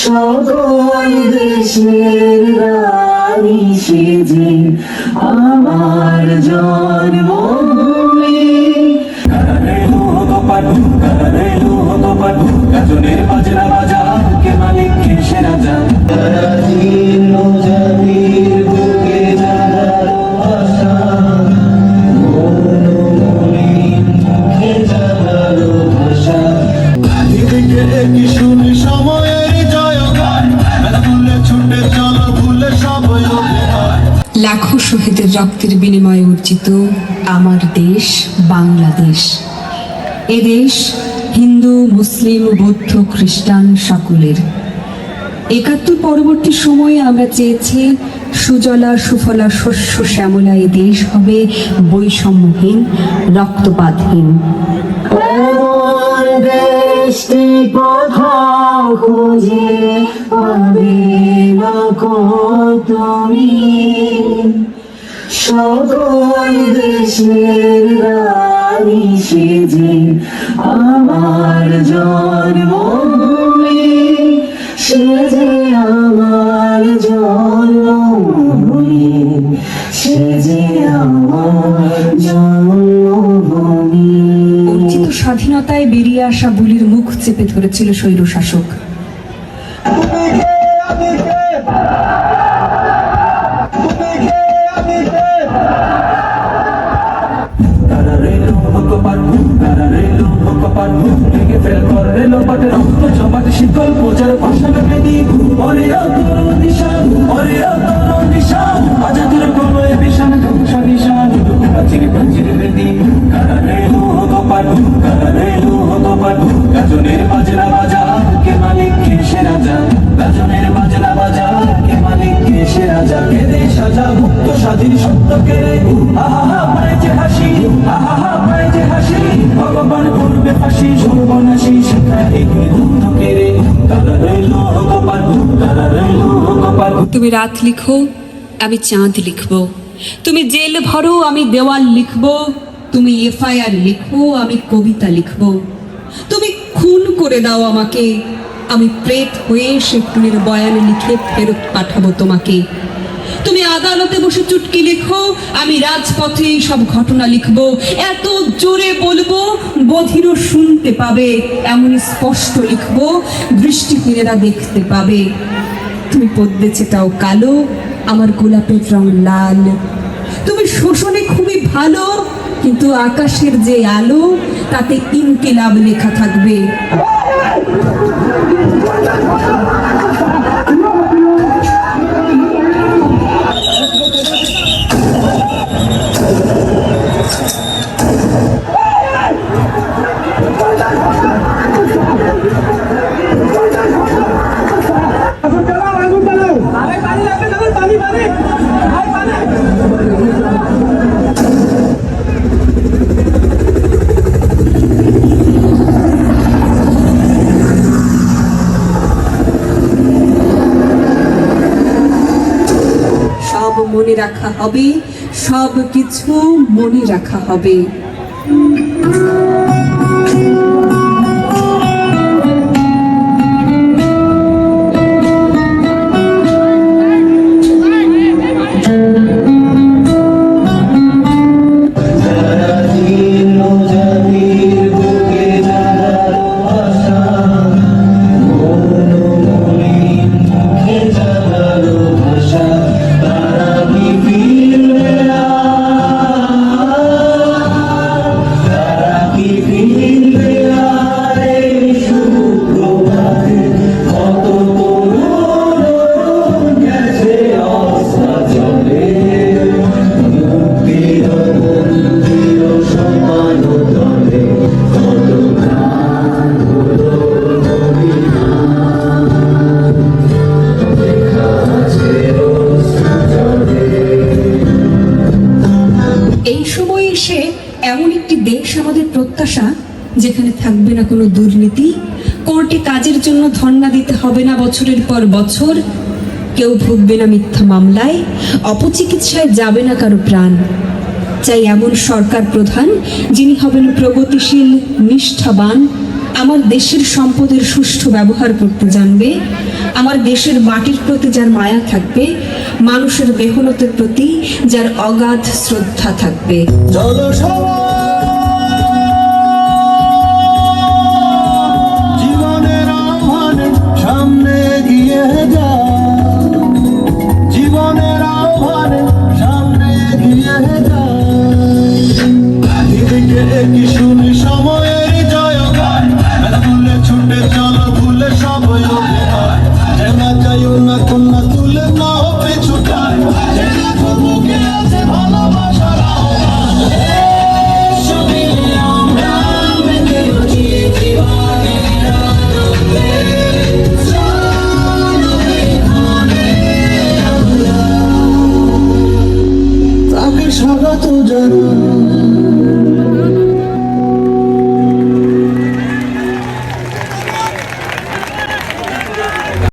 সকল দেশের রানী সেজে আমার জন্মভূমি। গাজনের বাজনা বাজা কে মালিক কে সে রাজা। লাখো শহীদের রক্তের বিনিময়ে অর্জিত আমার দেশ বাংলাদেশ। এ দেশ হিন্দু, মুসলিম, বৌদ্ধ, খ্রিস্টান সকলের। ৭১ পরবর্তী সময়ে আমরা চেয়েছি সুজলা সুফলা শস্য শ্যামলা এ দেশ হবে বৈষম্যহীন, রক্তপাতহীন। দেশটি কোথাও খুঁজে পাবে না কো তুমি, সকল দেশের রানী সেজে আমার জন্মভূমি, সেজে আমার জন্মভূমি, সেজে আমার জন্মভূমি। অর্জিত স্বাধীনতায় বেরিয়ে আসা বুলির মুখ চেপে ধরেছিল স্বৈরশাসক। গাজনের বাজনা বাজা কে মালিক কে সে রাজা। গাজনের বাজনা বাজা কে মালিক কে সে রাজা। কেঁদে সাজা মুক্ত স্বাধীন সত্য কেড়ে আহা পায় যে হাসি, আহা পায় যে হাসি। ভগবান করবে ফাঁসি সর্বনাশী শিক্ষা এগিয়ে ধুন্ধ কেড়ে। তারা রইল কপাল, তারা রইল কপাল। তুমি রাত লিখো, আমি চাঁদ লিখবো। তুমি জেল ভরো, আমি দেওয়াল লিখবো। তুমি এফআইআর লিখো, আমি কবিতা লিখবো। তুমি খুন করে দাও আমাকে, আমি প্রেত হয়ে সে খুনের বয়ান লিখে ফেরত পাঠাবো তোমাকে। তুমি আদালতে বসে চুটকি লিখো, আমি রাজপথে সব ঘটনা লিখবো। এত জোরে বলবো বধিরও শুনতে পাবে, এমন স্পষ্ট লিখবো দৃষ্টিহীনেরা দেখতে পাবে। তুমি পদ্মে চেটাও কালো, আমার গোলাপের রং লাল। তুমি শোষণে খুবই ভালো, কিন্তু আকাশের যে আলো তাতে ইনকিলাব লেখা থাকবে। সব মনে রাখা হবে, সব কিছু মনে রাখা হবে। প্রত্যাশা যেখানে থাকবে না কোনো দুর্নীতি, কোর্টে কাজের জন্য ধর্ণা দিতে হবে না বছরের পর বছর, কেউ ভুগবে না মিথ্যা মামলায়, অপচিকিৎসায় যাবে না কারো প্রাণ। চাই এমন সরকার প্রধান যিনি হবেন প্রগতিশীল, নিষ্ঠাবান, আমার দেশের সম্পদের সুষ্ঠু ব্যবহার করতে জানবে, আমার দেশের মাটির প্রতি যার মায়া থাকবে, মানুষের মেহনতের প্রতি যার অগাধ শ্রদ্ধা থাকবে। চলো সবাই